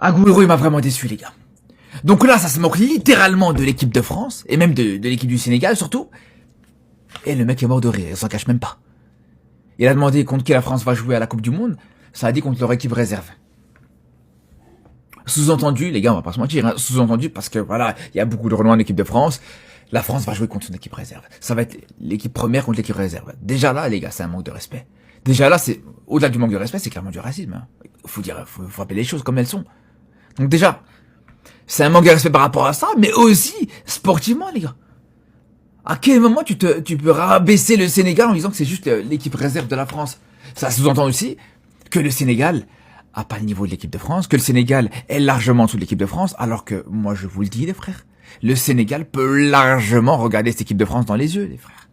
Agüero, il m'a vraiment déçu, les gars. Donc là, ça se moque littéralement de l'équipe de France, et même de l'équipe du Sénégal, surtout. Et le mec est mort de rire, il s'en cache même pas. Il a demandé contre qui la France va jouer à la Coupe du Monde, ça a dit contre leur équipe réserve. Sous-entendu, les gars, on va pas se mentir, hein, sous-entendu parce que voilà, il y a beaucoup de renois en équipe de France, la France va jouer contre son équipe réserve. Ça va être l'équipe première contre l'équipe réserve. Déjà là, les gars, c'est un manque de respect. Déjà là, c'est, au-delà du manque de respect, c'est clairement du racisme. Hein. Faut rappeler les choses comme elles sont. Donc déjà, c'est un manque de respect par rapport à ça, mais aussi, sportivement, les gars. À quel moment tu peux rabaisser le Sénégal en disant que c'est juste l'équipe réserve de la France? Ça sous-entend aussi que le Sénégal a pas le niveau de l'équipe de France, que le Sénégal est largement en dessous de l'équipe de France, alors que, moi je vous le dis les frères, le Sénégal peut largement regarder cette équipe de France dans les yeux, les frères.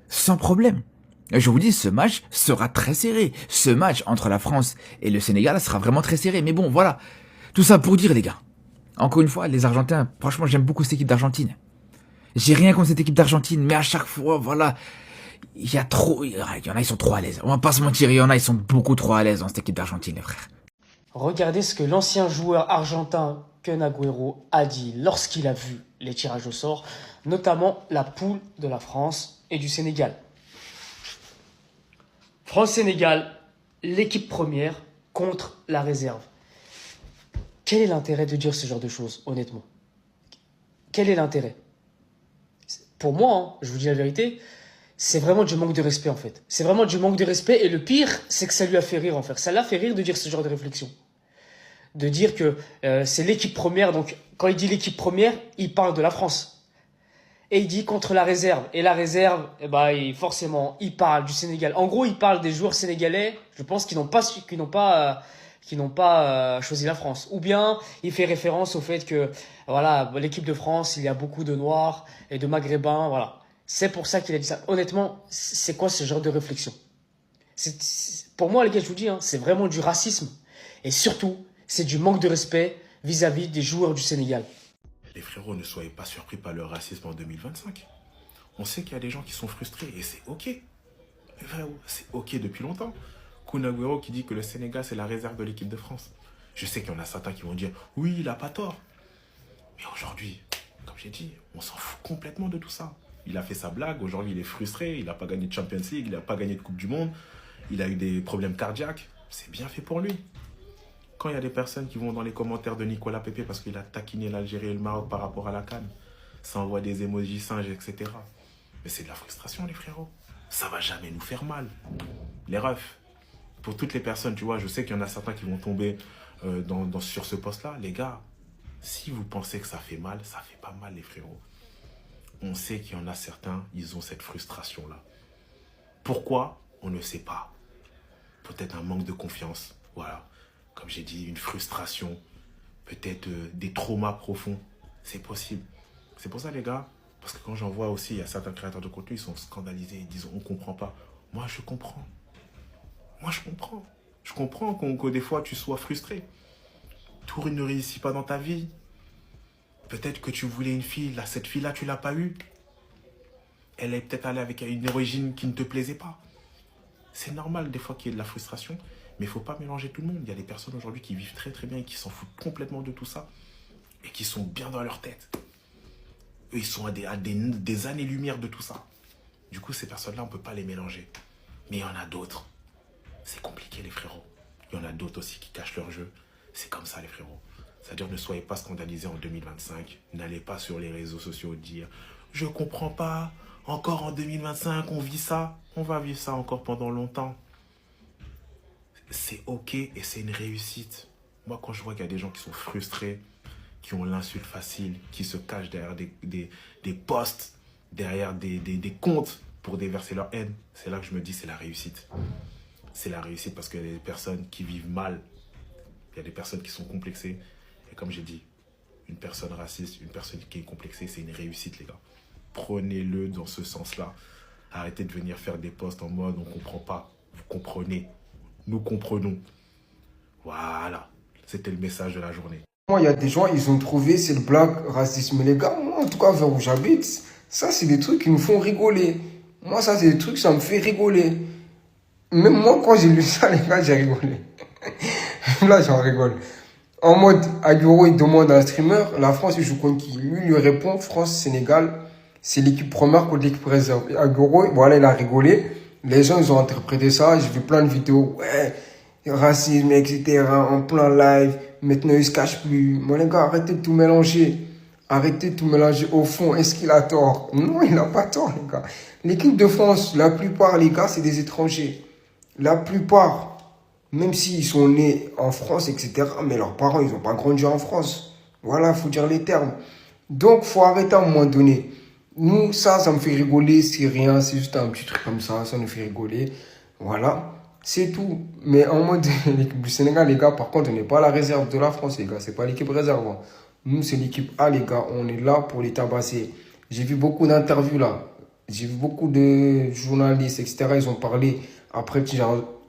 Sans problème. Et je vous dis, ce match sera très serré. Ce match entre la France et le Sénégal sera vraiment très serré. Mais bon, voilà. Tout ça pour dire, les gars. Encore une fois, les Argentins, franchement, j'aime beaucoup cette équipe d'Argentine. J'ai rien contre cette équipe d'Argentine, mais à chaque fois, voilà, il y en a, ils sont trop à l'aise. On va pas se mentir, il y en a, ils sont beaucoup trop à l'aise dans cette équipe d'Argentine, les frères. Regardez ce que l'ancien joueur argentin Kun Agüero a dit lorsqu'il a vu les tirages au sort, notamment la poule de la France et du Sénégal. France-Sénégal, l'équipe première contre la réserve. Quel est l'intérêt de dire ce genre de choses, honnêtement? Quel est l'intérêt? Pour moi, hein, je vous dis la vérité, c'est vraiment du manque de respect en fait. C'est vraiment du manque de respect et le pire, c'est que ça lui a fait rire en fait. Ça l'a fait rire de dire ce genre de réflexion. De dire que c'est l'équipe première, donc quand il dit l'équipe première, il parle de la France. Et il dit contre la réserve. Et la réserve, eh ben, forcément, il parle du Sénégal. En gros, il parle des joueurs sénégalais, je pense, qui n'ont pas choisi la France. Ou bien, il fait référence au fait que, voilà, l'équipe de France, il y a beaucoup de Noirs et de Maghrébins, voilà. C'est pour ça qu'il a dit ça. Honnêtement, c'est quoi ce genre de réflexion? Pour moi, les gars, je vous dis, hein, c'est vraiment du racisme. Et surtout, c'est du manque de respect vis-à-vis des joueurs du Sénégal. Les frérots, ne soyez pas surpris par le racisme en 2025. On sait qu'il y a des gens qui sont frustrés et c'est ok. C'est ok depuis longtemps. Kun Agüero qui dit que le Sénégal c'est la réserve de l'équipe de France. Je sais qu'il y en a certains qui vont dire oui, il n'a pas tort. Mais aujourd'hui, comme j'ai dit, on s'en fout complètement de tout ça. Il a fait sa blague, aujourd'hui il est frustré, il n'a pas gagné de Champions League, il n'a pas gagné de Coupe du Monde, il a eu des problèmes cardiaques. C'est bien fait pour lui. Quand il y a des personnes qui vont dans les commentaires de Nicolas Pepe parce qu'il a taquiné l'Algérie et le Maroc par rapport à la CAN, ça envoie des émojis singes, etc. Mais c'est de la frustration, les frérots. Ça va jamais nous faire mal. Les refs, pour toutes les personnes, tu vois, je sais qu'il y en a certains qui vont tomber sur ce poste-là. Les gars, si vous pensez que ça fait mal, ça fait pas mal, les frérots. On sait qu'il y en a certains, ils ont cette frustration-là. Pourquoi? On ne sait pas. Peut-être un manque de confiance, voilà. Comme j'ai dit, une frustration, peut-être des traumas profonds. C'est possible. C'est pour ça, les gars, parce que quand j'en vois aussi, il y a certains créateurs de contenu, ils sont scandalisés, ils disent on ne comprend pas. Moi, je comprends. Moi, je comprends. Je comprends que des fois, tu sois frustré. Tout ne réussit pas dans ta vie. Peut-être que tu voulais une fille, là, cette fille-là, tu ne l'as pas eue. Elle est peut-être allée avec une origine qui ne te plaisait pas. C'est normal, des fois, qu'il y ait de la frustration. Mais il ne faut pas mélanger tout le monde. Il y a des personnes aujourd'hui qui vivent très très bien et qui s'en foutent complètement de tout ça. Et qui sont bien dans leur tête. Eux, ils sont à des années-lumière de tout ça. Du coup, ces personnes-là, on ne peut pas les mélanger. Mais il y en a d'autres. C'est compliqué, les frérots. Il y en a d'autres aussi qui cachent leur jeu. C'est comme ça, les frérots. C'est-à-dire, ne soyez pas scandalisés en 2025. N'allez pas sur les réseaux sociaux dire « Je comprends pas. Encore en 2025, on vit ça. » On va vivre ça encore pendant longtemps. C'est ok et c'est une réussite. Moi, quand je vois qu'il y a des gens qui sont frustrés, qui ont l'insulte facile, qui se cachent derrière des posts, derrière des comptes pour déverser leur haine, c'est là que je me dis c'est la réussite. C'est la réussite parce qu'il y a des personnes qui vivent mal. Il y a des personnes qui sont complexées. Et comme j'ai dit, une personne raciste, une personne qui est complexée, c'est une réussite, les gars. Prenez-le dans ce sens-là. Arrêtez de venir faire des posts en mode on ne comprend pas. Vous comprenez. Nous comprenons. Voilà. C'était le message de la journée. Moi, il y a des gens, ils ont trouvé cette blague racisme. Les gars, moi, en tout cas, vers où j'habite, ça, c'est des trucs qui nous font rigoler. Moi, ça, c'est des trucs, ça me fait rigoler. Même moi, quand j'ai lu ça, les gars, j'ai rigolé. Là, j'en rigole. En mode, Agüero, il demande à un streamer, la France, il joue contre qui? Lui, il lui répond, France-Sénégal, c'est l'équipe première contre l'équipe réserve. Et Agüero, voilà, il a rigolé. Les gens, ils ont interprété ça. J'ai vu plein de vidéos, ouais, racisme, etc., en plein live. Maintenant, il se cache plus. Moi, les gars, arrêtez de tout mélanger. Arrêtez de tout mélanger. Au fond, est-ce qu'il a tort? Non, il n'a pas tort, les gars. L'équipe de France, la plupart, les gars, c'est des étrangers. La plupart. Même s'ils sont nés en France, etc., mais leurs parents, ils n'ont pas grandi en France. Voilà, faut dire les termes. Donc, faut arrêter à un moment donné. Nous, ça me fait rigoler, c'est rien, c'est juste un petit truc comme ça nous fait rigoler. Voilà, c'est tout. Mais en mode, l'équipe du Sénégal, les gars, par contre, on n'est pas la réserve de la France, les gars, c'est pas l'équipe réserve. Hein. Nous, c'est l'équipe A, les gars, on est là pour les tabasser. J'ai vu beaucoup d'interviews là, j'ai vu beaucoup de journalistes, etc., ils ont parlé après le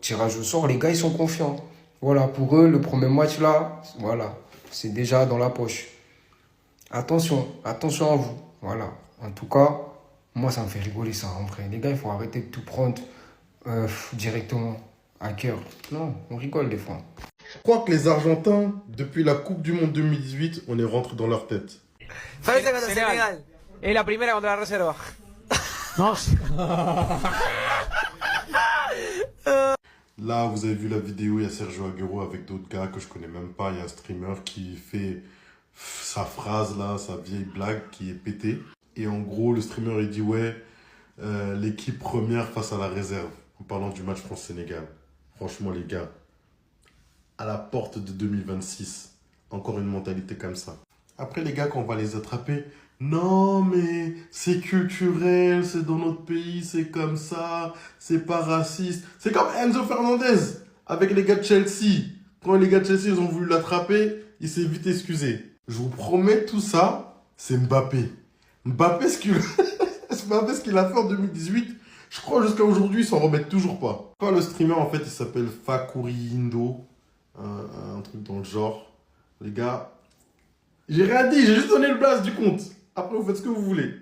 tirage au sort, les gars, ils sont confiants. Voilà, pour eux, le premier match là, voilà, c'est déjà dans la poche. Attention à vous. Voilà. En tout cas, moi, ça me fait rigoler ça, en vrai. Les gars, il faut arrêter de tout prendre directement à cœur. Non, on rigole des fois. Je crois que les Argentins, depuis la Coupe du Monde 2018, on est rentré dans leur tête. Sénégal. Et la primera contre la Reserva. Non. Là, vous avez vu la vidéo, il y a Sergio Agüero avec d'autres gars que je connais même pas. Il y a un streamer qui fait sa phrase là, sa vieille blague qui est pétée. Et en gros, le streamer, il dit ouais, l'équipe première face à la réserve. En parlant du match France-Sénégal. Franchement, les gars, à la porte de 2026, encore une mentalité comme ça. Après, les gars, quand on va les attraper, non, mais c'est culturel, c'est dans notre pays, c'est comme ça, c'est pas raciste. C'est comme Enzo Fernandez avec les gars de Chelsea. Quand les gars de Chelsea, ils ont voulu l'attraper, il s'est vite excusé. Je vous promets, tout ça, c'est Mbappé. Mbappé, ce qu'il a fait en 2018, je crois jusqu'à aujourd'hui, ils s'en remettent toujours pas. Quand le streamer, en fait, il s'appelle Fakurindo, un truc dans le genre. Les gars, j'ai rien dit, j'ai juste donné le blast du compte. Après, vous faites ce que vous voulez.